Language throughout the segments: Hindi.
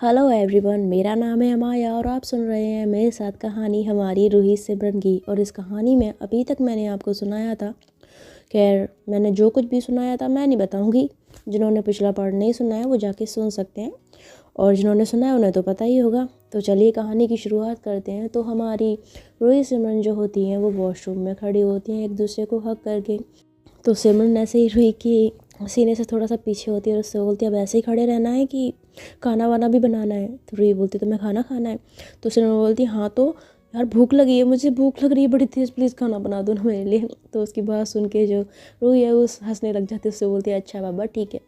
हेलो एवरीवन, मेरा नाम है अमाया और आप सुन रहे हैं मेरे साथ कहानी हमारी रूही सिमरन की। और इस कहानी में अभी तक मैंने आपको सुनाया था। खैर, मैंने जो कुछ भी सुनाया था मैं नहीं बताऊंगी। जिन्होंने पिछला पार्ट नहीं सुना है वो जाके सुन सकते हैं, और जिन्होंने सुना है उन्हें तो पता ही होगा। तो चलिए कहानी की शुरुआत करते हैं। तो हमारी रूही सिमरन जो होती हैं वो वॉशरूम में खड़ी होती हैं एक दूसरे को हक करके। तो सिमरन ऐसे ही रूही की सीने से थोड़ा सा पीछे होती है और उससे बोलती है अब ऐसे ही खड़े रहना है कि खाना वाना भी बनाना है। तो रूही बोलती है तो मैं खाना खाना है। तो सिमरन बोलती है हाँ तो यार भूख लगी है, मुझे भूख लग रही है बड़ी तेज़, प्लीज़ खाना बना दो ना मेरे लिए। तो उसकी बात सुन के जो रूही है वो हंसने लग जाती है। उससे बोलती है अच्छा बाबा ठीक है,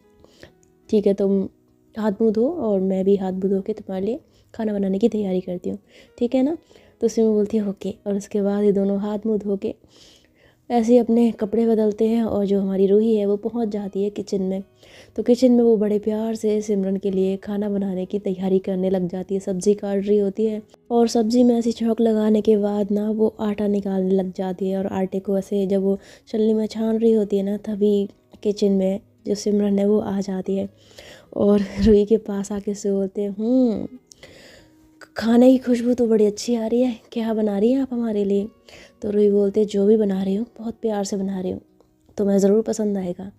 ठीक है, तुम हाथ मुँह धो और मैं भी हाथ मुँह धो के तुम्हारे लिए खाना बनाने की तैयारी करती हूँ, ठीक है ना। तो सिमरन बोलती है ओके। और उसके बाद ये दोनों हाथ मुँह धो के ऐसे ही अपने कपड़े बदलते हैं और जो हमारी रूही है वो पहुंच जाती है किचन में। तो किचन में वो बड़े प्यार से सिमरन के लिए खाना बनाने की तैयारी करने लग जाती है, सब्ज़ी काट रही होती है। और सब्ज़ी में ऐसी छौंक लगाने के बाद ना वो आटा निकालने लग जाती है और आटे को ऐसे जब वो छलनी में छान रही होती है ना, तभी किचन में जो सिमरन है वो आ जाती है और रूही के पास आके से बोलते हैं खाने की खुशबू तो बड़ी अच्छी आ रही है, क्या बना रही हैं आप हमारे लिए। तो रूही बोलती है जो भी बना रही हूँ बहुत प्यार से बना रही हूँ, तुम्हें ज़रूर पसंद आएगा।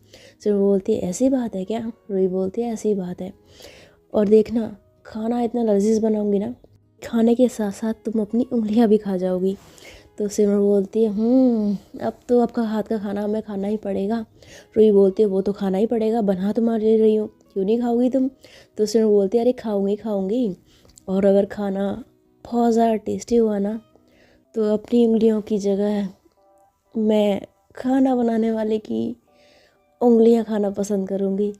फिर वो बोलती है ऐसी बात है क्या। रूही बोलती है ऐसी बात है, और देखना खाना इतना लजीज बनाऊंगी ना, खाने के साथ साथ तुम अपनी उंगलियां भी खा जाओगी। तो सिमर बोलती है अब तो आपका हाथ का खाना हमें खाना ही पड़ेगा। रूही बोलती है वो तो खाना ही पड़ेगा, बना तुम्हारे रही हूँ, क्यों नहीं खाओगी तुम। तो सिमर बोलती है अरे खाऊंगी खाऊंगी, और अगर खाना बहुत ज़्यादा टेस्टी हुआ ना तो अपनी उंगलियों की जगह मैं खाना बनाने वाले की उंगलियां खाना पसंद करूँगी।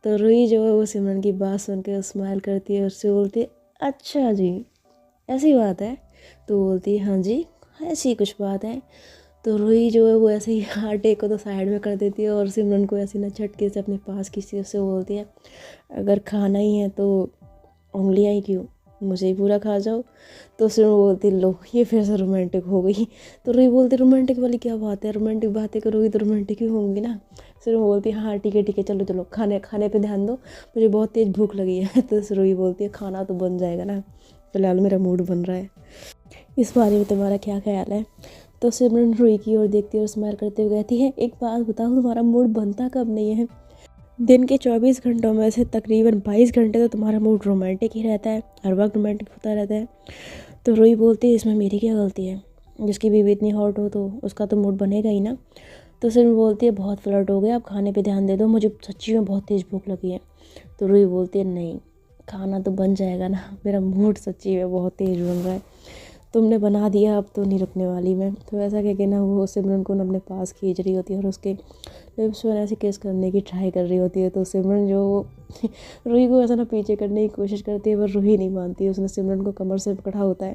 तो रूही जो है वो सिमरन की बात सुन के स्माइल करती है, उससे बोलती है अच्छा जी ऐसी बात है। तो बोलती है हाँ जी ऐसी कुछ बात है। तो रूही जो है वो ऐसे ही आटे को तो साइड में कर देती है और सिमरन को ऐसे ना झटके से अपने पास खींचती, उससे बोलती है अगर खाना ही है तो उंगलियां ही क्यों, मुझे ही पूरा खा जाओ। तो सिमरन बोलती लो ये फिर से रोमांटिक हो गई। तो रूही बोलती रोमांटिक वाली क्या बात है, रोमांटिक बातें करोगी तो रोमांटिक ही होंगी ना। सिमरन बोलती है हाँ ठीक है चलो चलो खाने खाने पे ध्यान दो, मुझे बहुत तेज़ भूख लगी है। तो रूही बोलती है खाना तो बन जाएगा ना, फिलहाल मेरा मूड बन रहा है, इस बारे में तुम्हारा क्या ख्याल है। तो सिमरन रूही की ओर देखती है और स्माइल करते हुए कहती है एक बात बताओ तुम्हारा मूड बनता कब नहीं है। दिन के 24 घंटों में से तकरीबन 22 घंटे तो तुम्हारा मूड रोमांटिक ही रहता है, हर वक्त रोमांटिक होता रहता है। तो रूही बोलती है इसमें मेरी क्या गलती है, जिसकी बीवी इतनी हॉट हो तो उसका तो मूड बनेगा ही ना। तो सिमरन बोलती है बहुत फ्लर्ट हो गया, अब खाने पे ध्यान दे दो, मुझे सच्ची में बहुत तेज़ भूख लगी है। तो रूही बोलती है नहीं खाना तो बन जाएगा ना, मेरा मूड सच्ची में बहुत तेज़ बन रहा है, तुमने बना दिया अब तो नहीं रुकने वाली मैं। तो ऐसा कह के ना वो सिमरन को अपने पास खींच रही होती है और उसके लिप्स पर ऐसे किस करने की ट्राई कर रही होती है। तो सिमरन जो रूही को ऐसा ना पीछे करने की कोशिश करती है पर रूही नहीं मानती है, उसने सिमरन को कमर से पकड़ा होता है।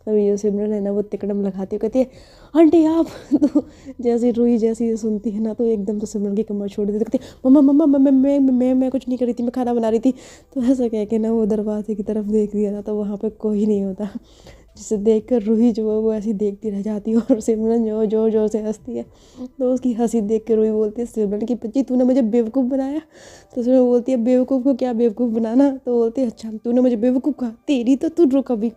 तभी जो सिमरन है ना वो तिकड़म लगाती है, कहती है आंटी आप। तो जैसे रूही जैसी ये सुनती है ना तो एकदम से सिमरन की कमर छोड़ देती है, कहती है मम्मा मम्मा मैं कुछ नहीं कर रही थी, मैं खाना बना रही थी। तो ऐसा कह के ना वो दरवाजे की तरफ देख दिया था तो वहाँ पर कोई नहीं होता, जिसे देखकर रूही जो है वो ऐसी देखती रह जाती है और सिमरन जो जोर जोर से हंसती है। तो उसकी हंसी देख कर रूही बोलती है सिमरन की बच्ची तूने मुझे बेवकूफ़ बनाया। तो सिमरन बोलती है बेवकूफ़ को क्या बेवकूफ़ बनाना। तो बोलती है अच्छा तूने मुझे बेवकूफ़ कहा, तेरी तो तू रुक अभी।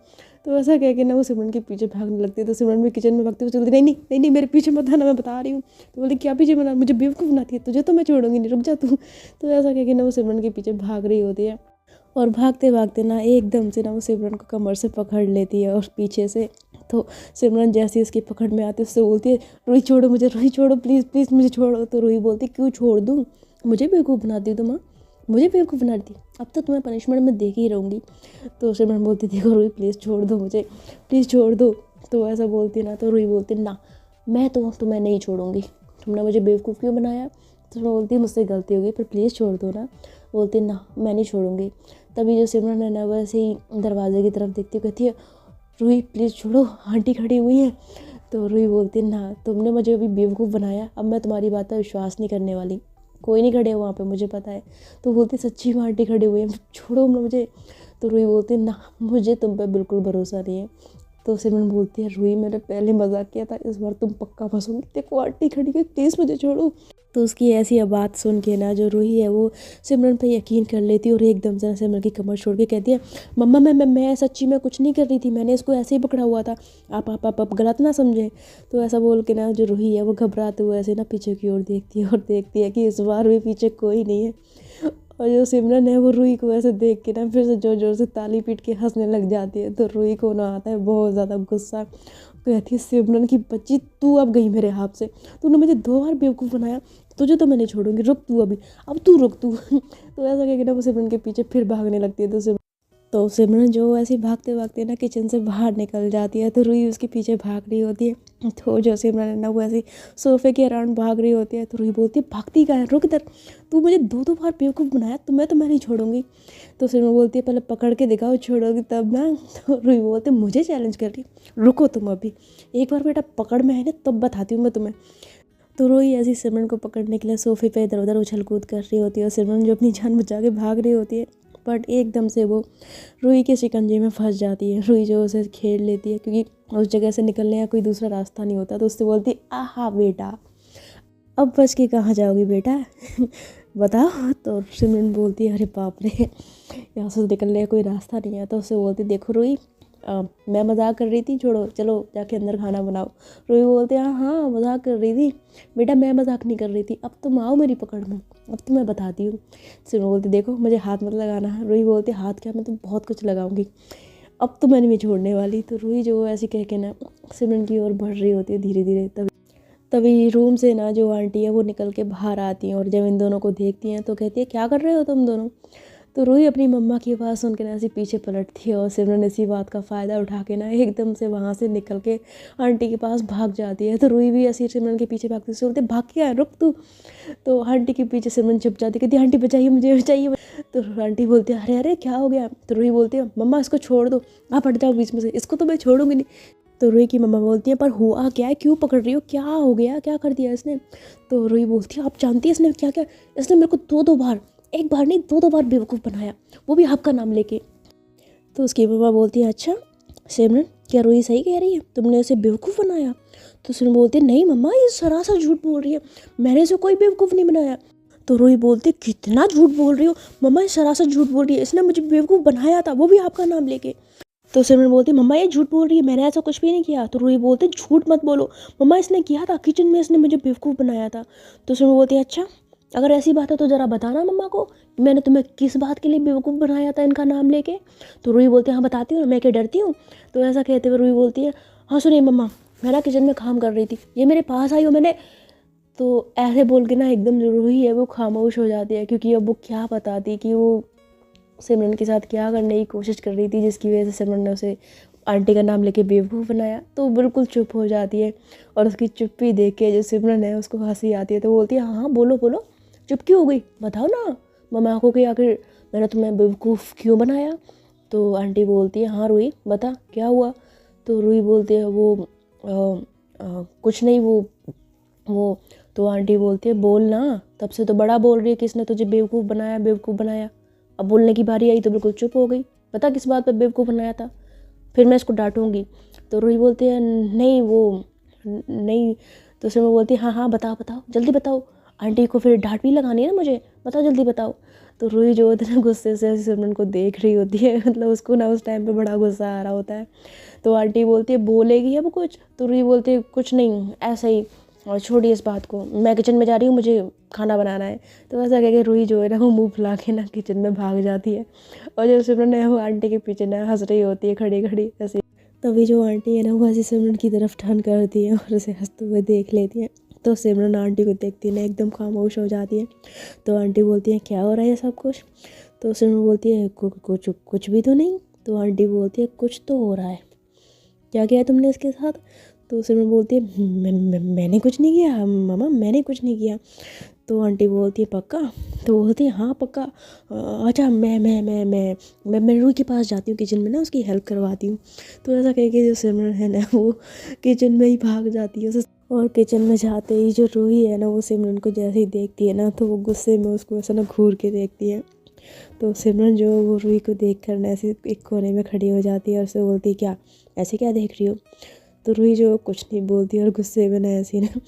तो ऐसा कह के ना वो सिमरन के पीछे भागने लगती है। तो सिमरन भी किचन में भागती हुई चलती नहीं मेरे पीछे मत आना, मैं बता रही हूँ। तो बोलती क्या पीछे बना, मुझे बेवकूफ़ बनाती है, तुझे तो मैं छोड़ूंगी नहीं, रुक जा तू। तो ऐसा कह के ना वो सिमरन के पीछे भाग रही होती है और भागते भागते ना एकदम से ना वो सिमरन को कमर से पकड़ लेती है और पीछे से। तो सिमरन जैसे उसकी पकड़ में आती है उससे बोलती है रूही छोड़ो मुझे, रूही छोड़ो प्लीज़ प्लीज़ मुझे छोड़ो। तो रूही बोलती क्यों छोड़ दूँ, मुझे बेवकूफ़ बनाती हो तुम, हाँ? मुझे बेवकूफ़ बनाती, अब तो तुम्हें पनिशमेंट में देख ही रहूँगी। तो सिमरन बोलती देखो रूही प्लीज़ छोड़ दो मुझे, प्लीज़ छोड़ दो। तो ऐसा बोलती ना तो रूही बोलती ना मैं तो तुम्हें नहीं छोड़ूंगी, तुमने मुझे बेवकूफ़ क्यों बनाया। तो मैं बोलती मुझसे गलती होगी पर प्लीज़ छोड़ दो ना। बोलती ना मैं नहीं छोड़ूंगी। तभी जो सिमरन है ना वैसे ही दरवाजे की तरफ देखती कहती है रूही प्लीज़ छोड़ो आंटी खड़ी हुई हैं। तो रूही बोलती ना तुमने मुझे अभी बेवकूफ़ बनाया, अब मैं तुम्हारी बात पर विश्वास नहीं करने वाली, कोई नहीं खड़े वहाँ पे मुझे पता है। तो बोलती सच्ची में आंटी खड़ी हुई है, छोड़ो मुझे। तो रूही बोलती ना मुझे तुम पे बिल्कुल भरोसा नहीं है, तो सिमरन बोलती है रूही मैंने पहले मजाक किया था, इस बार तुम पक्का फंसोगी, देखो आंटी खड़ी है, प्लीज़ मुझे छोड़ो। तो उसकी ऐसी बात सुन के ना जो रूही है वो सिमरन पे यकीन कर लेती है और एकदम से सिमरन की कमर छोड़ के कहती है मम्मा मैं सच्ची में कुछ नहीं कर रही थी, मैंने इसको ऐसे ही पकड़ा हुआ था, आप गलत ना समझें। तो ऐसा बोल के ना जो रूही है वो घबराते हुए ऐसे ना पीछे की ओर देखती है और देखती है कि इस बार भी पीछे कोई नहीं है। और जो सिमरन है वो रूही को ऐसे देख के ना फिर से जोर जोर से ताली पीट के हंसने लग जाती है। तो रूही को ना आता है बहुत ज़्यादा गुस्सा, कहती है सिमरन की बच्ची तू अब गई मेरे हाथ से, तूने मुझे 2 बार बेवकूफ़ बनाया, तुझे तो मैं नहीं छोड़ूंगी, रुक तू अभी, अब तू रुक तू। तो ऐसा कह के ना वो सिमरन के पीछे फिर भागने लगती है। तो सिमरन जो ऐसे भागते भागते ना किचन से बाहर निकल जाती है, तो रूही उसके पीछे भाग रही होती है। तो जो सिमरन है ना वो ऐसे सोफे के अराउंड भाग रही होती है। तो रूही बोलती है भागती कहाँ है, रुक इधर, तू मुझे 2 बार बेवकूफ़ बनाया, तो मैं नहीं छोड़ूंगी। तो सिमरन बोलती है पहले पकड़ के दिखाओ छोड़ोगी तब ना। तो रूही बोलती है मुझे चैलेंज कर रही, रुको तुम अभी, एक बार बेटा पकड़ में है ना तब बताती हूँ मैं तुम्हें। तो रूही ऐसी सिमरन को पकड़ने के लिए सोफे पे इधर उधर उछल कूद कर रही होती है और सिमरन जो अपनी जान बचा के भाग रही होती है, बट एकदम से वो रूही के शिकंजे में फंस जाती है। रूही जो उसे खेल लेती है क्योंकि उस जगह से निकलने का कोई दूसरा रास्ता नहीं होता। तो उससे बोलती है आहा बेटा अब बच के कहाँ जाओगी बेटा, बताओ। तो सिमरन बोलती है अरे बाप रे, यहाँ से निकलने का कोई रास्ता नहीं है। तो उससे बोलती देखो रूही मैं मजाक कर रही थी, छोड़ो चलो जाके अंदर खाना बनाओ। रूही बोलते हैं हाँ मजाक कर रही थी बेटा, मैं मजाक नहीं कर रही थी, अब तुम आओ मेरी पकड़ में, अब तो मैं बताती हूँ। सिमरन बोलती देखो मुझे हाथ मत लगाना है। रूही बोलती हाथ क्या, मैं तो बहुत कुछ लगाऊंगी, अब तो मैंने भी छोड़ने वाली। तो रूही जो ऐसी कह के ना सिमरन की ओर बढ़ रही होती है धीरे धीरे। तभी रूम से ना जो आंटी है वो निकल के बाहर आती हैं और जब इन दोनों को देखती हैं तो कहती है क्या कर रहे हो तुम दोनों। तो रूही अपनी मम्मा की आवाज़ सुन के ना ऐसे पीछे पलटती है और सिमरन इसी बात का फ़ायदा उठा के ना एकदम से वहाँ से निकल के आंटी के पास भाग जाती है। तो रूही भी ऐसी सिमरन के पीछे भागती से बोलते भाग के आ रुक तू। तो आंटी के पीछे सिमरन छुप जाती, कहती आंटी बचाइए मुझे बचाइए। तो आंटी बोलती है अरे अरे क्या हो गया। तो रूही बोलती है मम्मा इसको छोड़ दो, आप हट जाओ बीच में से, इसको तो मैं छोड़ूंगी नहीं। तो रूही की मम्मा बोलती है पर हुआ क्या है, क्यों पकड़ रही हो, क्या हो गया, क्या कर दिया इसने। तो रूही बोलती है आप जानती है इसने क्या क्या, इसने मेरे को 2 बार, एक बार नहीं 2 बार बेवकूफ़ बनाया, वो भी आपका नाम लेके। तो उसकी मम्मा बोलती है अच्छा सिमरन क्या रूही सही कह रही है, तुमने उसे बेवकूफ़ बनाया। तो सिमरन बोलती है नहीं मम्मा ये सरासर झूठ बोल रही है, मैंने इसे कोई बेवकूफ़ नहीं बनाया। तो रूही बोलती है कितना झूठ बोल रही हो मम्मा, ये सरासर झूठ बोल रही है, इसने मुझे बेवकूफ़ बनाया था, वो भी आपका नाम लेके। तो सिमरन बोलती मम्मा ये झूठ बोल रही है, मैंने ऐसा कुछ भी नहीं किया। तो रूही बोलते झूठ मत बोलो मम्मा, इसने किया था, किचन में इसने मुझे बेवकूफ़ बनाया था। तो सिमरन बोलती है अच्छा अगर ऐसी बात है तो ज़रा बताना मम्मा को, मैंने तुम्हें किस बात के लिए बेवकूफ़ बनाया था इनका नाम लेके। तो रूही बोलती है हाँ बताती हूँ, मैं क्या डरती हूँ। तो ऐसा कहते हुए रूही बोलती है हाँ सुनिए मम्मा, मैं ना किचन में काम कर रही थी, ये मेरे पास आई हो मैंने। तो ऐसे बोल के ना एकदम जो रूही है वो खामोश हो जाती है, क्योंकि अब वो क्या बताती कि वो सिमरन के साथ क्या करने की कोशिश कर रही थी जिसकी वजह से सिमरन ने उसे आंटी का नाम लेके बेवकूफ़ बनाया। तो वो बिल्कुल चुप हो जाती है और उसकी चुप्पी देख के जो सिमरन है उसको हंसी आती है। तो बोलती है हाँ हाँ बोलो बोलो, चुप क्यों हो गई, बताओ ना मम्मा को कि आखिर मैंने तुम्हें बेवकूफ़ क्यों बनाया। तो आंटी बोलती है हाँ रूही बता क्या हुआ। तो रूही बोलती है वो कुछ नहीं वो। तो आंटी बोलती है बोल ना, तब से तो बड़ा बोल रही है किसने तुझे बेवकूफ़ बनाया बेवकूफ़ बनाया, अब बोलने की बारी आई तो बिल्कुल चुप हो गई, पता किस बात पर बेवकूफ़ बनाया था, फिर मैं इसको डांटूंगी। तो रूही बोलती है नहीं वो नहीं। तो सिमरन बोलती है हाँ हाँ बताओ बताओ जल्दी बताओ, आंटी को फिर डांट भी लगानी है ना मुझे, बताओ जल्दी बताओ। तो रूही जो इतना गुस्से से सिमरन को देख रही होती है, मतलब उसको ना उस टाइम पे बड़ा गुस्सा आ रहा होता है। तो आंटी बोलती है बोलेगी अब कुछ। तो रूही बोलती है कुछ नहीं ऐसा ही, और छोड़िए इस बात को, मैं किचन में जा रही हूँ मुझे खाना बनाना है। तो ऐसा कह के रूही जो है ना वो मुंह फुला के ना किचन में भाग जाती है। और जो सिमरन है वो आंटी के पीछे ना हंस रही होती है खड़ी खड़ी ऐसे। तभी जो आंटी है ना वो ऐसे सिमरन की तरफ टर्न करती है और उसे हंसते हुए देख लेती है। तो सिमरन आंटी को देखती है ना एकदम खामोश हो जाती है। तो आंटी बोलती है क्या हो रहा है सब कुछ। तो सिमरन बोलती है कुछ भी तो नहीं। तो आंटी बोलती है कुछ तो हो रहा है, क्या किया तुमने इसके साथ। तो सिमरन बोलती है मैंने कुछ नहीं किया मामा, मैंने कुछ नहीं किया। तो आंटी बोलती है पक्का। तो बोलती है हाँ पक्का। अच्छा मैं रूही के पास जाती हूँ किचन में ना, उसकी हेल्प करवाती हूँ। तो ऐसा कह के जो सिमरन है ना वो किचन में ही भाग जाती है और किचन में जाते ही जो रूही है ना वो सिमरन को जैसे ही देखती है ना तो वो गुस्से में उसको ऐसा ना घूर के देखती है। तो सिमरन जो वो रूही को देख कर ऐसे एक कोने में खड़ी हो जाती है और उससे बोलती है क्या ऐसे क्या देख रही हो। तो रूही जो कुछ नहीं बोलती और गुस्से में ना ऐसी ना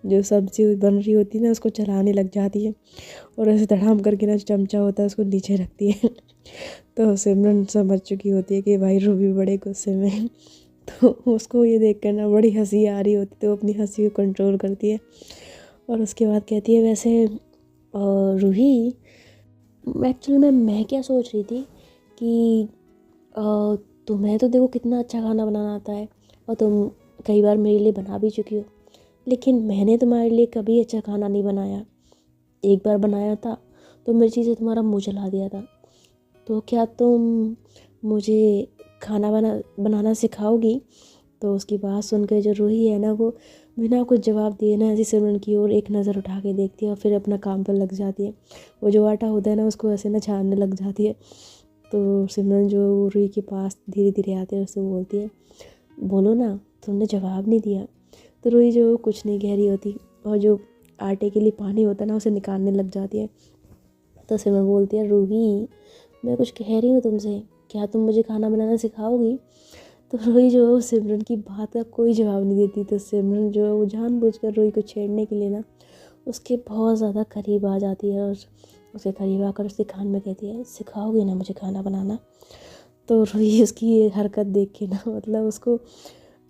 जो सब्जी बन रही होती है ना उसको चलाने लग जाती है और ऐसे धड़ाम करके ना जो चमचा होता है उसको नीचे रखती है। तो सिमरन समझ चुकी होती है कि भाई रूही बड़े गुस्से में है। तो उसको ये देख कर ना बड़ी हंसी आ रही होती है, तो अपनी हंसी को कंट्रोल करती है और उसके बाद कहती है वैसे रूही एक्चुअली मैं क्या सोच रही थी कि तुम्हें तो देखो कितना अच्छा खाना बनाना आता है और तुम कई बार मेरे लिए बना भी चुकी हो, लेकिन मैंने तुम्हारे लिए कभी अच्छा खाना नहीं बनाया। एक बार बनाया था तो मिर्ची से तुम्हारा मुँह जला दिया था। तो क्या तुम मुझे खाना बनाना सिखाओगी। तो उसकी बात सुनकर जो रूही है ना वो बिना कुछ जवाब दिए ना ऐसी सिमरन की ओर एक नज़र उठा के देखती है और फिर अपना काम पर लग जाती है। वो जो आटा होता है ना उसको ऐसे ना छानने लग जाती है। तो सिमरन जो रूही के पास धीरे धीरे आती है उससे बोलती है बोलो ना, तुमने जवाब नहीं दिया। तो रूही जो कुछ नहीं कह रही होती और जो आटे के लिए पानी होता है ना उसे निकालने लग जाती है। तो सिमरन बोलती है रूही मैं कुछ कह रही हूँ तुमसे, क्या तुम मुझे खाना बनाना सिखाओगी। तो रूही जो सिमरन की बात का कोई जवाब नहीं देती। तो सिमरन जो है वो जानबूझकर रूही को छेड़ने के लिए ना उसके बहुत ज़्यादा करीब आ जाती है और उसके करीब आकर उसके कान में कहती है सिखाओगी ना मुझे खाना बनाना। तो रूही उसकी ये हरकत देख के ना मतलब उसको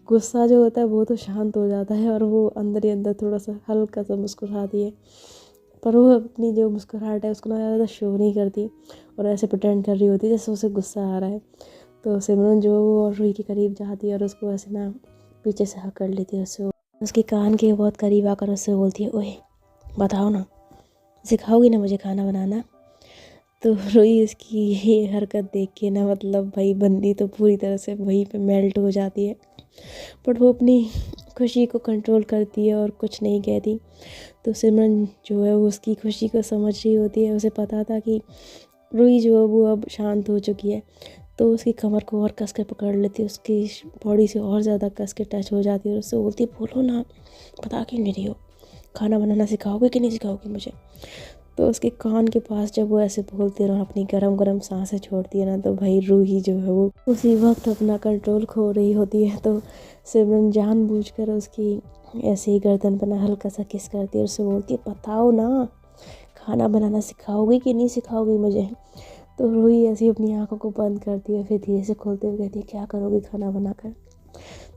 गुस्सा जो होता है वो तो शांत हो जाता है और वो अंदर ही अंदर थोड़ा सा हल्का सा मुस्कुराती है, पर वो अपनी जो मुस्कुराहट है उसको ना ज़्यादा शो नहीं करती और ऐसे प्रिटेंड कर रही होती है जैसे उसे गुस्सा आ रहा है। तो सिमरन जो वो और रूही के करीब जाती है और उसको ऐसे ना पीछे से हक कर लेती है उससे, उसके कान के बहुत करीब आकर उससे बोलती है ओए बताओ ना, सिखाओगी ना मुझे खाना बनाना। तो रूही इसकी ये हरकत देख के ना मतलब भाई बंदी तो पूरी तरह से वहीं पे मेल्ट हो जाती है, बट वो अपनी खुशी को कंट्रोल करती है और कुछ नहीं कहती। तो सिमरन जो है वो उसकी खुशी को समझ रही होती है, उसे पता था कि रूही जो है वो अब शांत हो चुकी है। तो उसकी कमर को और कस के पकड़ लेती है, उसकी बॉडी से और ज़्यादा कस के टच हो जाती है और उससे बोलती है बोलो ना, बता क्यों नहीं रही हो, खाना बनाना सिखाओगे कि नहीं सिखाओगे मुझे। तो उसके कान के पास जब वो ऐसे बोलती है और अपनी गरम गरम सांसें छोड़ती है ना तो भाई रूही जो है वो उसी वक्त अपना कंट्रोल खो रही होती है। तो सिमरन जानबूझकर उसकी ऐसे ही गर्दन पर ना हल्का सा किस करती है और उससे बोलती है बताओ ना, खाना बनाना सिखाओगी कि नहीं सिखाओगी मुझे। तो रूही ऐसी अपनी आंखों को बंद करती है, फिर धीरे से खोलते हुए कहती है क्या करोगी खाना बनाकर।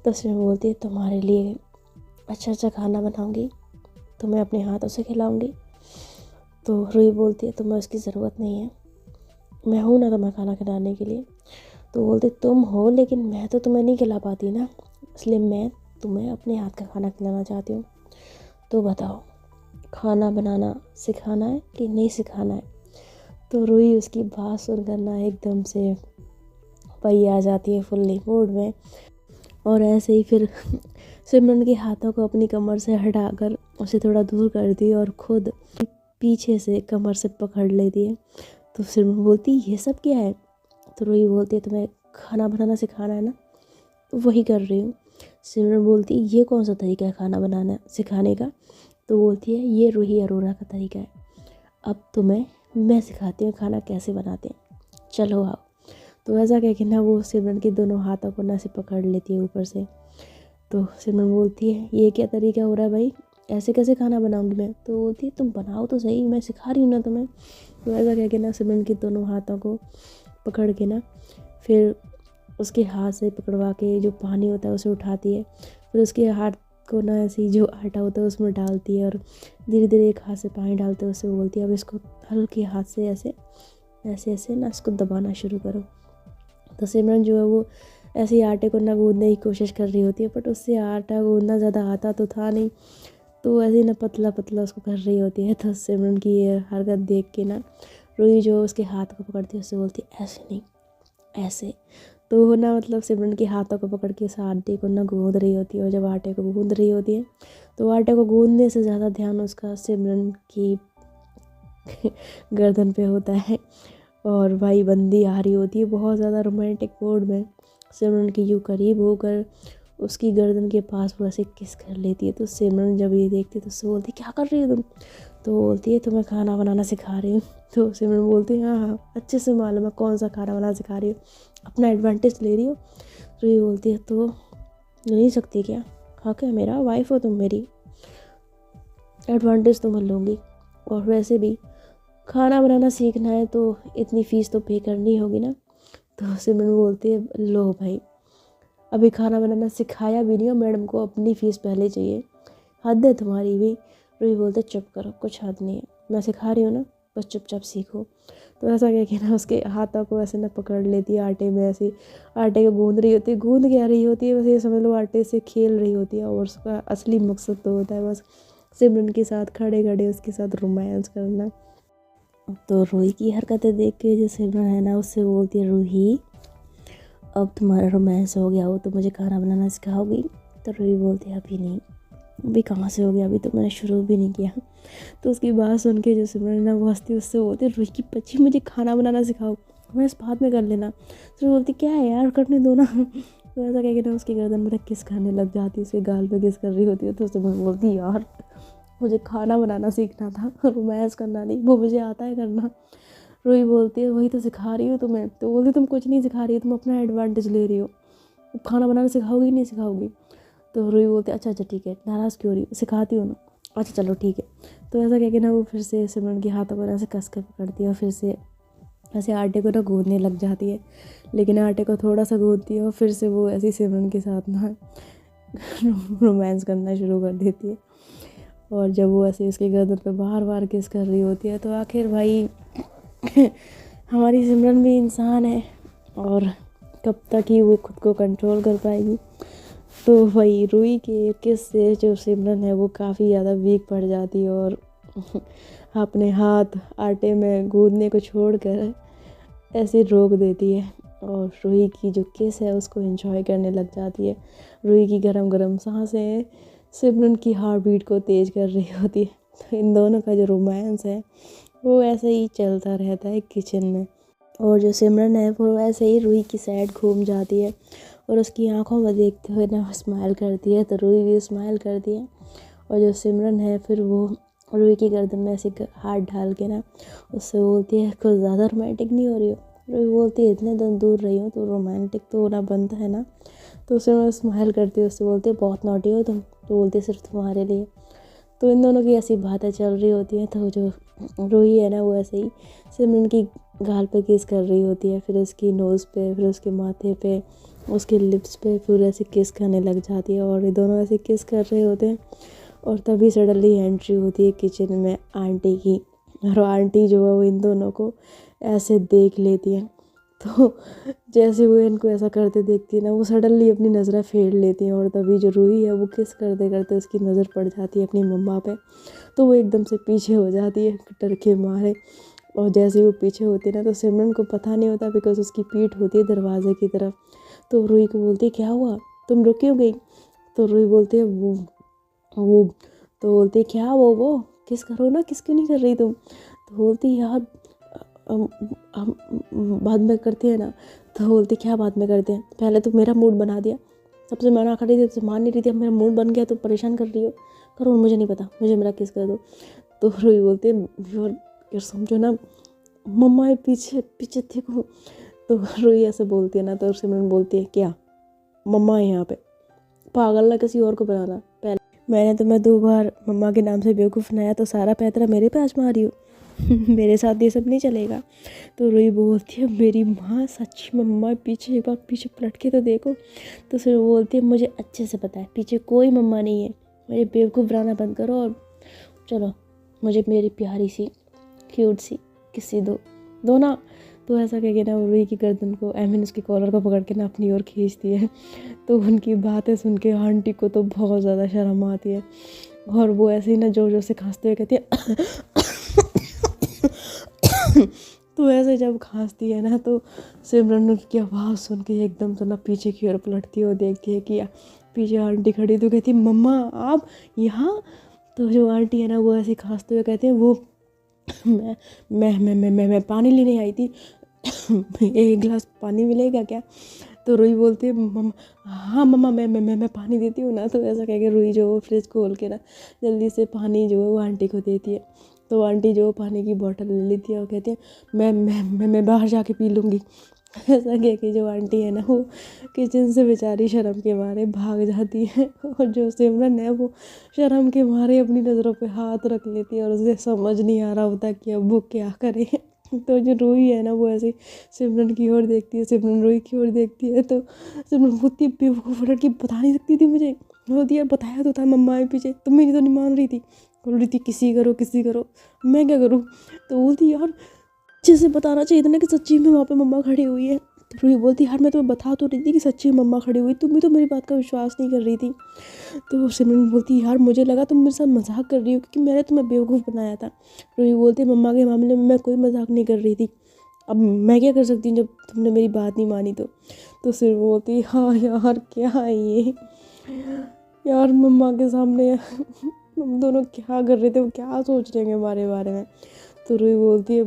तो उसमें बोलती है तुम्हारे लिए अच्छा अच्छा खाना बनाऊंगी, तुम्हें अपने हाथों से खिलाऊंगी। तो रूही बोलती है तुम्हें उसकी ज़रूरत नहीं है, मैं हूँ ना तुम्हें खाना खिलाने के लिए। तो बोलते तुम हो लेकिन मैं तो तुम्हें नहीं खिला पाती ना, इसलिए मैं तुम्हें अपने हाथ का खाना खिलाना चाहती हूँ। तो बताओ खाना बनाना सिखाना है कि नहीं सिखाना है। तो रूही उसकी बात सुनकर ना एकदम से वही आ जाती है फुल्ली मूड में और ऐसे ही फिर सिमरन के हाथों को अपनी कमर से हटाकर उसे थोड़ा दूर कर दी और खुद पीछे से कमर से पकड़ लेती है। तो सिमरन बोलती ये सब क्या है। तो रूही बोलती है तुम्हें खाना बनाना सिखाना है ना, तो वही कर रही हूँ। सिमरन बोलती ये कौन सा तरीका है खाना बनाना सिखाने का। तो बोलती है ये रूही अरोरा का तरीका है, अब तुम्हें मैं सिखाती हूँ खाना कैसे बनाते हैं, चलो आओ। तो ऐसा कह के ना वो सिमरन के दोनों हाथों को ना से पकड़ लेती है ऊपर से। तो सिमरन बोलती है ये क्या तरीका हो रहा है भाई, ऐसे कैसे खाना बनाऊंगी मैं। तो बोलती है तुम बनाओ तो सही, मैं सिखा रही हूँ ना तुम्हें। तो ऐसा कह के ना सिमरन के दोनों हाथों को पकड़ के ना फिर उसके हाथ से पकड़वा के जो पानी होता है उसे उठाती है, फिर उसके हाथ को ना ऐसे जो आटा होता है उसमें डालती है और धीरे धीरे एक हाथ से पानी डालते हुए उससे बोलती है अब इसको हल्के हाथ से ऐसे ऐसे ऐसे ना इसको दबाना शुरू करो। तो सिमरन जो है वो ऐसे ही आटे को ना गूंदने की कोशिश कर रही होती है, बट उससे आटा गूंदना ज़्यादा आता तो था नहीं, तो ऐसे ही ना पतला पतला उसको कर रही होती है। तो सिमरन की ये हरकत देख के ना रूही जो उसके हाथ को पकड़ती है उससे बोलती है ऐसे नहीं ऐसे। तो वो ना मतलब सिमरन के हाथों को पकड़ के उस आटे को ना गूंद रही होती है और जब आटे को गूंद रही होती है तो आटे को गूंदने से ज़्यादा ध्यान उसका सिमरन की गर्दन पे होता है और भाई बंदी आ रही होती है बहुत ज़्यादा रोमांटिक मूड में। सिमरन के यूँ करीब होकर उसकी गर्दन के पास वो ऐसे किस कर लेती है। तो सिमरन जब ये देखती है तो उससे बोलती क्या कर रही हो तुम। तो बोलती है तो मैं खाना बनाना सिखा रही हूँ। तो सिमरन बोलती है हाँ हाँ अच्छे से मालूम है कौन सा खाना बनाना सिखा रही हो, अपना एडवांटेज ले रही हो। रूही बोलती है तो नहीं सकती क्या, हक है मेरा, वाइफ हो तुम मेरी, एडवांटेज तो मैं लूँगी। और वैसे भी खाना बनाना सीखना है तो इतनी फ़ीस तो पे करनी होगी ना। तो सिमरन बोलती है लो भाई, अभी खाना बनाना सिखाया भी नहीं हो, मैडम को अपनी फ़ीस पहले चाहिए, हद है तुम्हारी भी। रूही बोलते चुप करो, कुछ हद नहीं है, मैं सिखा रही हूँ ना, बस चुपचाप सीखो। तो ऐसा कह के ना उसके हाथों को ऐसे ना पकड़ लेती है आटे में, ऐसे आटे को गूंद रही होती है, गूंद क्या रही होती है, बस ये समझ लो आटे से खेल रही होती है। और उसका असली मकसद तो होता है बस सिमरन के साथ खड़े खड़े उसके साथ रोमांस करना। तो रूही की हरकतें देख के जो सिमरन है ना उससे बोलती है रूही अब तुम्हारा रोमांस हो गया हो तो मुझे खाना बनाना सिखाओगी। तो रूही बोलती है अभी नहीं, अभी कहाँ से हो गया, अभी तो मैंने शुरू भी नहीं किया। तो उसकी बात सुन के जो सिमरन ना वो हंसती उससे बोलती है रूही की बच्ची मुझे खाना बनाना सिखाओ, मैं इस बाद में कर लेना। तो बोलती क्या है यार करने दो ना। तो ऐसा कह के ना उसकी गर्दन में किस करने लग जाती है, उसके गाल पे किस कर रही होती है। तो सिमरन बोलती यार मुझे खाना बनाना सीखना था, रोमांस करना नहीं, वो मुझे आता है करना। रूही बोलती है वही तो सिखा रही हूँ तुम्हें। तो बोलती तुम कुछ नहीं सिखा रही हो, तुम अपना एडवांटेज ले रही हो, अब खाना बनाना सिखाओगी नहीं सिखाओगी। तो रूही बोलती है अच्छा ठीक है, नाराज़ क्यों हो रही हो, सिखाती हूँ ना, अच्छा चलो ठीक है। तो ऐसा कह के ना वो फिर से सिमरन के हाथों को ऐसे कस कर पकड़ती है और फिर से ऐसे आटे को ना गूंदने लग जाती है। लेकिन आटे को थोड़ा सा गूंदती है और फिर से वो ऐसी सिमरन के साथ ना रोमांस करना शुरू कर देती है। और जब वो ऐसे उसके गर्दन पे बार बार किस कर रही होती है तो आखिर भाई हमारी सिमरन भी इंसान है और कब तक ही वो खुद को कंट्रोल कर पाएगी। तो वही रूही के किस से जो सिमरन है वो काफ़ी ज़्यादा वीक पड़ जाती है और अपने हाथ आटे में गूंदने को छोड़कर ऐसे रोक देती है और रूही की जो किस है उसको एंजॉय करने लग जाती है। रूही की गरम गरम सांसें सिमरन की हार्ट बीट को तेज़ कर रही होती है। तो इन दोनों का जो रोमांस है वो ऐसे ही चलता रहता है किचन में। और जो सिमरन है वो ऐसे ही रूही की साइड घूम जाती है और उसकी आंखों में देखते हुए ना स्माइल करती है, तो रूही भी स्माइल करती है। और जो सिमरन है फिर वो रूही की गर्दन में ऐसे हाथ डाल के ना उससे बोलती है कुछ ज़्यादा रोमांटिक नहीं हो रही हो। रूही बोलती है इतने दिन दूर रही हूँ तो रोमांटिक तो होना बनता है ना। तो सिमरन स्माइल करती है, उससे बोलती है बहुत नॉटी हो तुम। तो बोलती है सिर्फ तुम्हारे लिए। तो इन दोनों की ऐसी बातें चल रही होती हैं। तो जो रूही है ना वो ऐसे ही सिमरन की गाल पे किस कर रही होती है, फिर उसकी नोज़ पे, फिर उसके माथे पे, उसके लिप्स पे, फिर ऐसे किस करने लग जाती है और ये दोनों ऐसे किस कर रहे होते हैं। और तभी सडनली एंट्री होती है किचन में आंटी की। और आंटी जो है वो इन दोनों को ऐसे देख लेती है। तो जैसे वो इनको ऐसा करते देखती है ना वो सडनली अपनी नज़रें फेर लेती हैं और तभी जो रूही है वो किस करते करते उसकी नज़र पड़ जाती है अपनी मम्मा पे। तो वो एकदम से पीछे हो जाती है डर के मारे। और जैसे वो पीछे होती है ना तो सिमरन को पता नहीं होता बिकॉज उसकी पीठ होती है दरवाजे की तरफ। तो रूही को बोलती है क्या हुआ, तुम रुक क्यों गई। तो रूही बोलती है वो तो बोलती है क्या वो किस करो ना, किस क्यों नहीं कर रही तुम। तो बोलती यार हम बाद में करते हैं ना। तो बोलती क्या बाद में करते हैं, पहले तो मेरा मूड बना दिया, सबसे मना कर रही थी तो मान नहीं रही थी, अब मेरा मूड बन गया तो परेशान कर रही हो, करो मुझे नहीं पता, मुझे मेरा किस कर दो। तो रूही बोलती है यार समझो ना मम्मा पीछे पीछे देखो। तो रूही ऐसे बोलती है ना तो सिमरन बोलती है क्या मम्मा है यहाँ पे, पागल ना किसी और को बनाना, पहले मैंने तुम्हें 2 बार मम्मा के नाम से बेवकूफ़ बनाया तो सारा पैतरा मेरे पे आजमा रही हो। मेरे साथ ये सब नहीं चलेगा। तो रूही बोलती है मेरी माँ सच्ची मम्मा पीछे, एक बार पीछे पलट के तो देखो। तो फिर वो बोलती है मुझे अच्छे से पता है पीछे कोई मम्मा नहीं है, मुझे बेवकूफ़ बनाना बंद करो और चलो मुझे मेरी प्यारी सी क्यूट सी किसी दो ना। तो ऐसा कह के ना रूही की गर्दन को उसके कॉलर को पकड़ के ना अपनी ओर खींचती है। तो उनकी बातें सुन के आंटी को तो बहुत ज़्यादा शर्म आती है और वो ऐसे ही ना जोर जोर से खांसते हुए कहती है तो ऐसे जब खांसती है ना तो सिमरन की आवाज़ सुन के एकदम से ना पीछे की ओर पलटती है और देखती है कि पीछे आंटी खड़ी तो कहती है मम्मा आप यहाँ। तो जो आंटी है ना वो ऐसे खांसते हुए कहते हैं वो मैं पानी लेने आई थी, एक गिलास पानी मिलेगा क्या। तो रूही बोलती है मम्मा हाँ मम्मा मैं पानी देती हूँ ना। तो ऐसा कह के रूही जो वो फ्रिज खोल के ना जल्दी से पानी जो है वो आंटी को देती है। तो आंटी जो पानी की बोतल ले लेती है और कहती है मैं बाहर जाके पी लूँगी। ऐसा कह के जो आंटी है ना वो किचन से बेचारी शर्म के मारे भाग जाती है, और जो सिमरन है वो शर्म के मारे अपनी नज़रों पे हाथ रख लेती है और उसे समझ नहीं आ रहा होता कि अब वो क्या करे। तो जो रूही है ना वो ऐसे सिमरन की ओर देखती है, सिमरन रूही की ओर देखती है, तो सिमरन बोलती है बेवकूफ़ लड़की, बता नहीं सकती थी मुझे। बोलती है बताया तो था मम्मा के पीछे, तुम मेरी तो नहीं मान रही थी। बोल रही थी किसी करो, मैं क्या करूँ। तो बोलती यार अच्छे से बताना चाहिए था ना कि सच्ची में वहाँ पे मम्मा खड़ी हुई है। तो रूही बोलती यार मैं तुम्हें बता तो रही थी कि सच्ची में मम्मा खड़ी हुई, तुम भी तो मेरी बात का विश्वास नहीं कर रही थी। तो सिमरन बोलती यार मुझे लगा तुम मेरे साथ मजाक कर रही हो क्योंकि मैंने तुम्हें बेवकूफ़ बनाया था। रूही बोलती मम्मा के मामले में मैं कोई मजाक नहीं कर रही थी, अब मैं क्या कर सकती हूँ जब तुमने मेरी बात नहीं मानी। तो सिर्फ बोलती हाँ यार क्या है ये यार, मम्मा के सामने हम दोनों क्या कर रहे थे, वो क्या सोच रहे होंगे हमारे बारे में। तो रूही बोलती है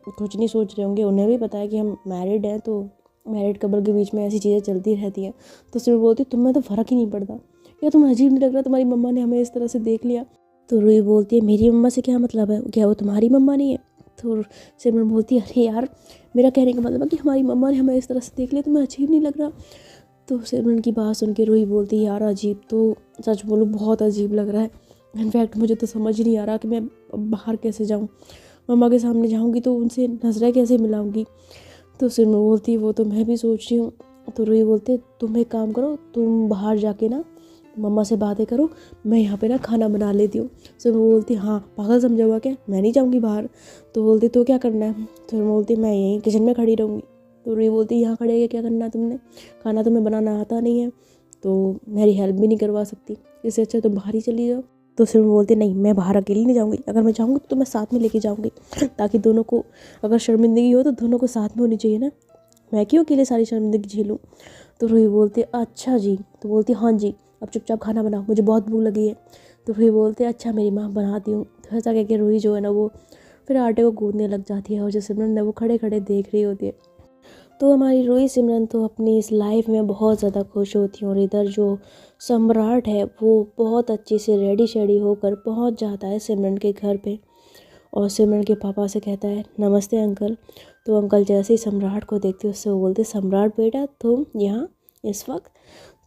कुछ नहीं सोच रहे होंगे, उन्हें भी पता है कि हम मैरिड हैं, तो मैरिड कपल के बीच में ऐसी चीज़ें चलती रहती हैं। तो सिर्फ बोलती तुम्हें तो फ़र्क ही नहीं पड़ता, या तुम्हें अजीब नहीं लग रहा तुम्हारी मम्मा ने हमें इस तरह से देख लिया। तो रूही बोलती है मेरी मम्मा से क्या मतलब है, क्या वो तुम्हारी मम्मा नहीं है। तो सिमरन बोलती है अरे यार मेरा कहने का मतलब है कि हमारी मम्मा ने हमें इस तरह से देख लिया, तुम्हें अजीब नहीं लग रहा। तो सिमरन की बात सुन के रूही बोलती है यार अजीब तो सच बोलूँ बहुत अजीब लग रहा है, इनफैक्ट मुझे तो समझ ही नहीं आ रहा कि मैं बाहर कैसे जाऊँ, मम्मा के सामने जाऊँगी तो उनसे नजरें कैसे मिलाऊँगी। तो सिमरन बोलती है वो तो मैं भी सोच रही हूँ। तो रूही बोलते तुम एक काम करो, तुम बाहर जाके ना मम्मा से बातें करो, मैं यहाँ पे ना खाना बना लेती हूँ। तो वो बोलती हाँ पागल समझा हुआ क्या, मैं नहीं जाऊँगी बाहर। तो बोलती तो क्या करना है। तो मैं बोलती मैं यहीं किचन में खड़ी रहूँगी। तो रूही बोलती यहाँ खड़े के क्या करना है तुमने, खाना तुम्हें बनाना आता नहीं है तो मेरी हेल्प भी नहीं करवा सकती, इससे अच्छा तुम बाहर ही चली जाओ। तो सिर्फ बोलते नहीं मैं बाहर अकेली नहीं जाऊँगी, अगर मैं जाऊँगी तो मैं साथ में लेके जाऊँगी, ताकि दोनों को अगर शर्मिंदगी हो तो दोनों को साथ में होनी चाहिए ना, मैं क्यों अकेले सारी शर्मिंदगी झेलूँ। तो रूही बोलती अच्छा जी। तो बोलती हाँ जी अब चुपचाप खाना बनाओ, मुझे बहुत भूख लगी है। तो रूही बोलते अच्छा मेरी माँ बनाती हूँ। तो ऐसा कह के रूही जो है ना वो फिर आटे को गूंदने लग जाती है, और जो सिमरन है वो खड़े खड़े देख रही होती है। तो हमारी रूही सिमरन तो अपनी इस लाइफ में बहुत ज़्यादा खुश होती हैं, और इधर जो सम्राट है वो बहुत अच्छे से रेडी शेडी होकर पहुंच जाता है सिमरन के घर पे, और सिमरन के पापा से कहता है नमस्ते अंकल। तो अंकल जैसे ही सम्राट को देखते उससे वो बोलते सम्राट बेटा तुम यहाँ इस वक्त।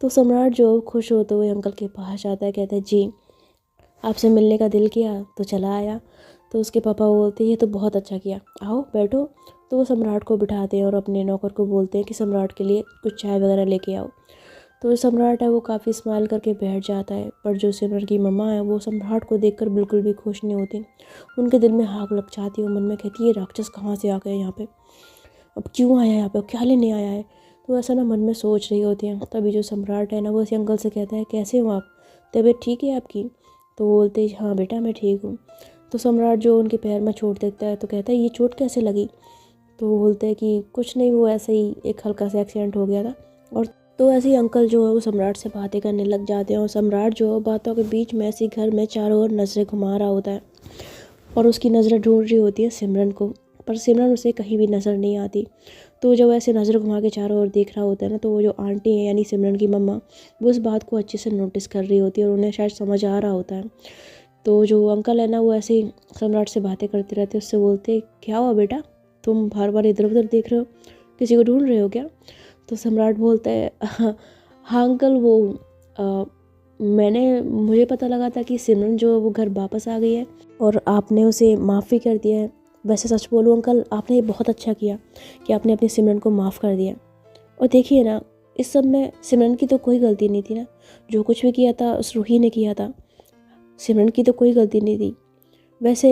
तो सम्राट जो खुश होते हुए अंकल के पास जाता है, कहता है जी आपसे मिलने का दिल किया तो चला आया। तो उसके पापा बोलते ये तो बहुत अच्छा किया, आओ बैठो। तो वो सम्राट को बिठाते हैं और अपने नौकर को बोलते हैं कि सम्राट के लिए कुछ चाय वगैरह लेके आओ। तो जो सम्राट है वो काफ़ी स्माइल करके बैठ जाता है, पर जो सिमरन की मम्मा है वो सम्राट को देखकर बिल्कुल भी खुश नहीं होती। उनके दिल में आग लग जाती है, मन में कहती है ये राक्षस कहाँ से आ गए यहाँ पे, अब क्यों आया यहाँ पे, क्या लेने आया है। तो ऐसा ना मन में सोच रही होती हैं। तभी जो सम्राट है ना वो उसी अंकल से कहता है कैसे हो आप, तबीयत ठीक है आपकी। तो बोलते हाँ बेटा मैं ठीक हूँ। तो सम्राट जो उनके पैर में चोट देखता है तो कहता है ये चोट कैसे लगी। तो वो बोलते हैं कि कुछ नहीं वो ऐसे ही एक हल्का सा एक्सीडेंट हो गया था। और तो ऐसे ही अंकल जो है वो सम्राट से बातें करने लग जाते हैं, और सम्राट जो है बातों के बीच में ऐसे घर में चारों ओर नजरें घुमा रहा होता है, और उसकी नज़रें ढूंढ रही होती है सिमरन को, पर सिमरन उसे कहीं भी नज़र नहीं आती। तो जब ऐसे नज़र घुमा के चारों ओर देख रहा होता है ना, तो वो जो आंटी है यानी सिमरन की मम्मा वो इस बात को अच्छे से नोटिस कर रही होती है, और उन्हें शायद समझ आ रहा होता है। तो जो अंकल है ना वो ऐसे ही सम्राट से बातें करते रहते, उससे बोलते क्या हुआ बेटा, तुम बार बार इधर उधर देख रहे हो, किसी को ढूंढ रहे हो क्या। तो सम्राट बोलता है हाँ अंकल वो मुझे पता लगा था कि सिमरन जो है वो घर वापस आ गई है और आपने उसे माफ़ भी कर दिया है। वैसे सच बोलूँ अंकल आपने ये बहुत अच्छा किया कि आपने अपनी सिमरन को माफ़ कर दिया। और देखिए ना इस सब में सिमरन की तो कोई गलती नहीं थी ना, जो कुछ भी किया था उस रूही ने किया था, सिमरन की तो कोई गलती नहीं थी। वैसे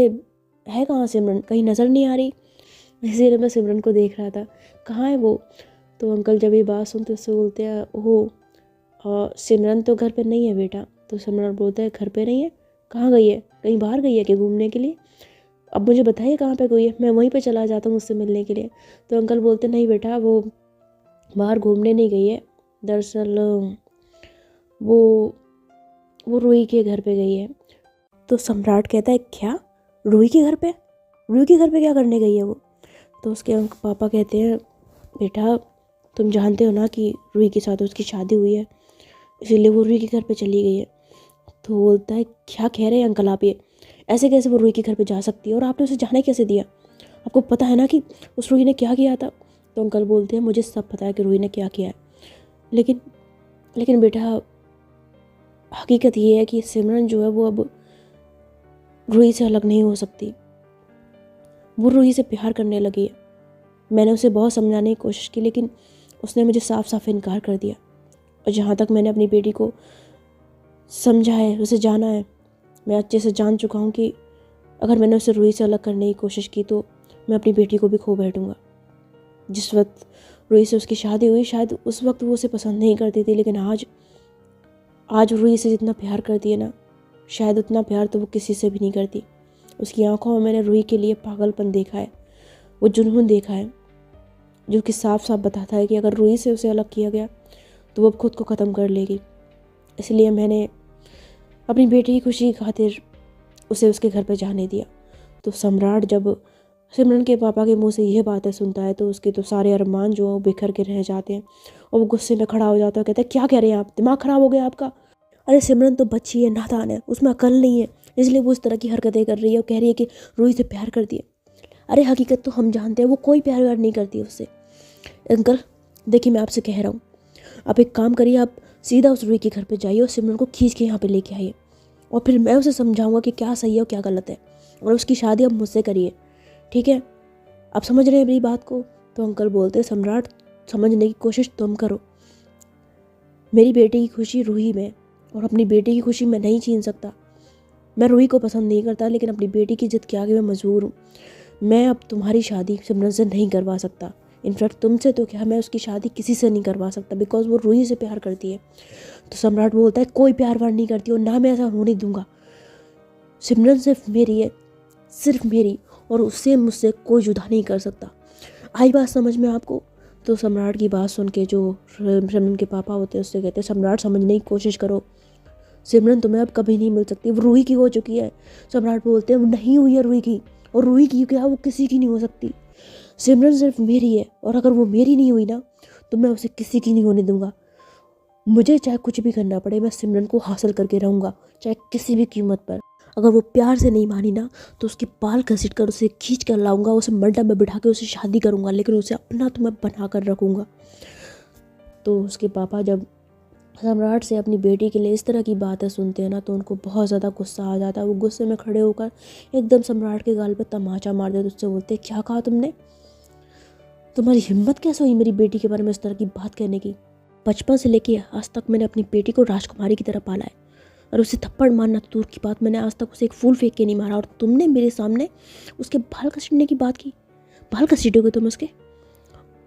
है कहाँ सिमरन, कहीं नज़र नहीं आ रही, इसीलिए मैं सिमरन को देख रहा था, कहाँ है वो। तो अंकल जब ये बात सुनते उससे बोलते हैं ओह सिमरन तो घर पे नहीं है बेटा। तो सिमरन बोलता है घर पे नहीं है, कहाँ गई है, कहीं बाहर गई है कि घूमने के लिए, अब मुझे बताइए कहाँ पे गई है, मैं वहीं पे चला जाता हूँ उससे मिलने के लिए। तो अंकल बोलते नहीं बेटा वो बाहर घूमने नहीं गई है, दरअसल वो रूही के घर पे गई है। तो सम्राट कहता है क्या, रूही के घर पे, रूही के घर पे क्या करने गई है वो। तो उसके पापा कहते हैं बेटा तुम जानते हो ना कि रूही के साथ उसकी शादी हुई है, इसीलिए वो रूही के घर पे चली गई है। तो बोलता है क्या कह रहे हैं अंकल आप, ये ऐसे कैसे वो रूही के घर पे जा सकती है, और आपने उसे जाने कैसे दिया? आपको पता है ना कि उस रूही ने क्या किया था? तो अंकल बोलते हैं मुझे सब पता है कि रूही ने क्या किया है, लेकिन लेकिन बेटा हकीकत ये है कि सिमरन जो है वो अब रूही से अलग नहीं हो सकती। वो रूही से प्यार करने लगी है। मैंने उसे बहुत समझाने की कोशिश की, लेकिन उसने मुझे साफ साफ इनकार कर दिया। और जहाँ तक मैंने अपनी बेटी को समझा है, उसे जाना है, मैं अच्छे से जान चुका हूँ कि अगर मैंने उसे रूही से अलग करने की कोशिश की तो मैं अपनी बेटी को भी खो बैठूँगा। जिस वक्त रूही से उसकी शादी हुई, शायद उस वक्त वो उसे पसंद नहीं करती थी, लेकिन आज रूही से जितना प्यार करती है ना, शायद उतना प्यार तो वो किसी से भी नहीं करती। उसकी आंखों में मैंने रूही के लिए पागलपन देखा है, वो जुनून देखा है, जो कि साफ साफ बताता है कि अगर रूही से उसे अलग किया गया तो वो खुद को ख़त्म कर लेगी। इसलिए मैंने अपनी बेटी की खुशी की खातिर उसे उसके घर पर जाने दिया। तो सम्राट जब सिमरन के पापा के मुंह से यह बातें सुनता है तो उसके तो सारे अरमान जो हैं वो बिखर के रह जाते हैं, और वो गुस्से में खड़ा हो जाता है, कहता है क्या कह रहे हैं आप, दिमाग ख़राब हो गया आपका? अरे सिमरन तो बच्ची है, नादान है, उसमें अकल नहीं है, इसलिए वो इस तरह की हरकतें कर रही है और कह रही है कि रूही से प्यार करती है। अरे हकीकत तो हम जानते हैं वो कोई प्यार व्यार नहीं करती उससे। अंकल देखिए, मैं आपसे कह रहा हूँ, आप एक काम करिए, आप सीधा उस रूही के घर पे जाइए और सिमरन को खींच के यहाँ पे लेके आइए, और फिर मैं उसे समझाऊंगा कि क्या सही है और क्या गलत है, और उसकी शादी आप मुझसे करिए, ठीक है? आप समझ रहे हैं मेरी बात को? तो अंकल बोलते हैं सम्राट, समझने की कोशिश तुम करो, मेरी बेटी की खुशी रूही में, और अपनी बेटी की खुशी मैं नहीं छीन सकता। मैं रूही को पसंद नहीं करता, लेकिन अपनी बेटी की जिद के आगे मैं मजबूर हूँ। मैं अब तुम्हारी शादी सिमरन से नहीं करवा सकता, इनफैक्ट तुमसे तो क्या, मैं उसकी शादी किसी से नहीं करवा सकता, बिकॉज वो रूही से प्यार करती है। तो सम्राट बोलता है कोई प्यार वार नहीं करती, और ना मैं ऐसा होने दूंगा। सिमरन सिर्फ मेरी है, सिर्फ मेरी, और उससे मुझसे कोई जुदा नहीं कर सकता। आई बात समझ में आपको? तो सम्राट की बात सुन के जो सिमरन के पापा होते हैं उससे कहते हैं सम्राट समझने की कोशिश करो, सिमरन तुम्हें अब कभी नहीं मिल सकती, वो रूही की हो चुकी है। सम्राट बोलते हैं वो नहीं हुई है रूही की, और रूही की क्या, वो किसी की नहीं हो सकती। सिमरन सिर्फ मेरी है, और अगर वो मेरी नहीं हुई ना तो मैं उसे किसी की नहीं होने दूंगा। मुझे चाहे कुछ भी करना पड़े, मैं सिमरन को हासिल करके रहूँगा, चाहे किसी भी कीमत पर। अगर वो प्यार से नहीं मानी ना तो उसके बाल घसीट कर उसे खींच कर लाऊंगा, उसे मंडप में बिठा के उसे शादी करूँगा, लेकिन उसे अपना तो मैं बना कर रखूँगा। तो उसके पापा जब सम्राट से अपनी बेटी के लिए इस तरह की बातें सुनते हैं ना तो उनको बहुत ज़्यादा गुस्सा आ जाता है। वो गुस्से में खड़े होकर एकदम सम्राट के गाल पे तमाचा मार देते, उससे बोलते क्या कहा तुमने? तुम्हारी हिम्मत कैसे हुई मेरी बेटी के बारे में इस तरह की बात कहने की? बचपन से लेके आज तक मैंने अपनी बेटी को राजकुमारी की तरह पाला है, और उसे थप्पड़ मारना तो दूर की बात, मैंने आज तक उसे एक फूल फेंक के नहीं मारा, और तुमने मेरे सामने उसके बाल घसीटने की बात की। बाल घसीटोगे तुम उसके?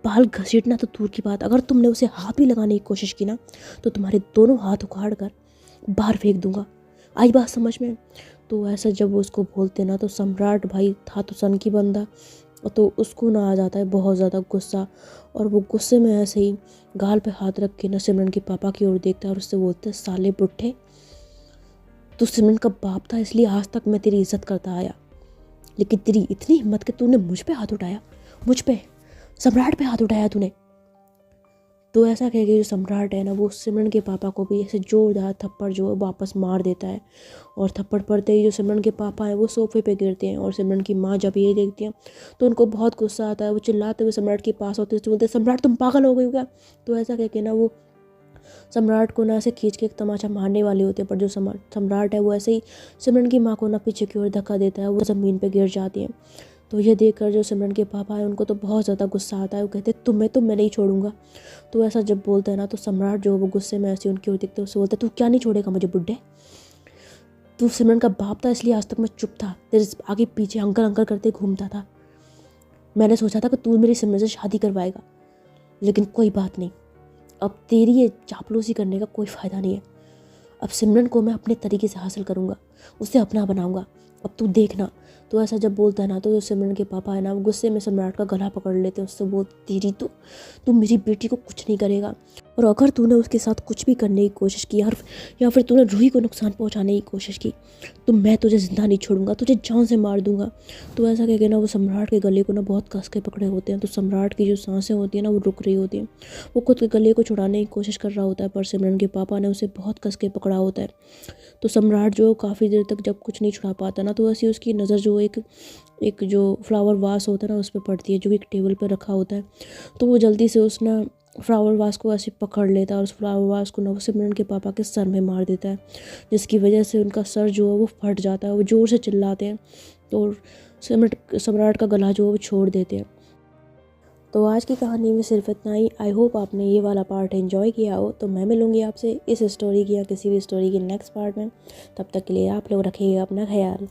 बाल घसीटना तो दूर की बात, अगर तुमने उसे हाथ भी लगाने की कोशिश की ना तो तुम्हारे दोनों हाथ उखाड़ कर बाहर फेंक दूंगा। आई बात समझ में? तो ऐसा जब वो उसको बोलते ना तो सम्राट भाई था तो सन की बंदा, तो उसको ना आ जाता है बहुत ज़्यादा गुस्सा, और वो गुस्से में ऐसे ही गाल पे हाथ रख के ना सिमरन के पापा की ओर देखता है और उससे बोलते साले बुट्ठे, तू सिमरन का बाप था इसलिए आज तक मैं तेरी इज्जत करता आया, लेकिन तेरी इतनी हिम्मत कि तूने मुझ पे हाथ उठाया, मुझ पे, सम्राट पे हाथ उठाया तूने। तो ऐसा कह के जो सम्राट है ना वो सिमरन के पापा को भी ऐसे जोरदार थप्पड़ जो है वापस मार देता है, और थप्पड़ पड़ते ही जो सिमरन के पापा हैं वो सोफे पे गिरते हैं, और सिमरन की माँ जब ये देखती हैं तो उनको बहुत गुस्सा आता है। वो चिल्लाते हुए सम्राट के पास होते हैं, बोलते सम्राट तुम पागल हो गए हो क्या? तो ऐसा कह के ना वो सम्राट को ना ऐसे खींच के एक तमाचा मारने वाले होते हैं, पर जो सम्राट है वो ऐसे ही सिमरन की माँ को ना पीछे की ओर धक्का देता है, वो ज़मीन पे गिर जाती है। तो ये देखकर जो सिमरन के पापा है उनको तो बहुत ज़्यादा गुस्सा आता है, वो कहते तुम्हें तो मैं नहीं छोड़ूंगा। तो ऐसा जब बोलता है ना तो सम्राट जो वो गुस्से में ऐसे उनकी ओर देखते उससे बोलता है तू क्या नहीं छोड़ेगा मुझे बुड्ढे? तू सिमरन का बाप था इसलिए आज तक मैं चुप था, तेरे आगे पीछे अंकल अंकल करते घूमता था। मैंने सोचा था कि तू मेरी सिमरन से शादी करवाएगा, लेकिन कोई बात नहीं, अब तेरी ये चापलूसी करने का कोई फ़ायदा नहीं है। अब सिमरन को मैं अपने तरीके से हासिल करूँगा, उसे अपना बनाऊँगा, अब तू देखना। तो ऐसा जब बोलता है ना तो जो सिमरन के पापा है ना वो गुस्से में सम्राट का गला पकड़ लेते हैं, उससे बोलते तेरी तो तू मेरी बेटी को कुछ नहीं करेगा, और अगर तूने उसके साथ कुछ भी करने की कोशिश की या फिर तूने रूही को नुकसान पहुंचाने की कोशिश की तो मैं तुझे जिंदा नहीं छोड़ूंगा, तुझे जान से मार दूंगा। तो ऐसा कह के ना वो सम्राट के गले को ना बहुत कस के पकड़े होते हैं। तो सम्राट की जो सांसें होती हैं ना वो रुक रही होती हैं, वो खुद के गले को छुड़ाने की कोशिश कर रहा होता है, पर सिमरन के पापा ने उसे बहुत कस के पकड़ा होता है। तो सम्राट जो काफ़ी देर तक जब कुछ नहीं छुड़ा पाता ना रातों वैसी उसकी नज़र जो एक जो फ्लावर वास होता है ना उस पर पड़ती है, जो कि एक टेबल पर रखा होता है। तो वो जल्दी से उस ना फ्लावर वास को ऐसे पकड़ लेता है और उस फ्लावर वास को ना वो सिमरन के पापा के सर में मार देता है, जिसकी वजह से उनका सर जो है वो फट जाता है। वो ज़ोर से चिल्लाते हैं तो सम्राट का गला जो है वो छोड़ देते हैं। तो आज की कहानी में सिर्फ इतना ही। आई होप आपने ये वाला पार्ट एंजॉय किया हो। तो मैं मिलूँगी आपसे इस स्टोरी की या किसी भी स्टोरी की नेक्स्ट पार्ट में। तब तक के लिए आप लोग रखिएगा अपना ख्याल।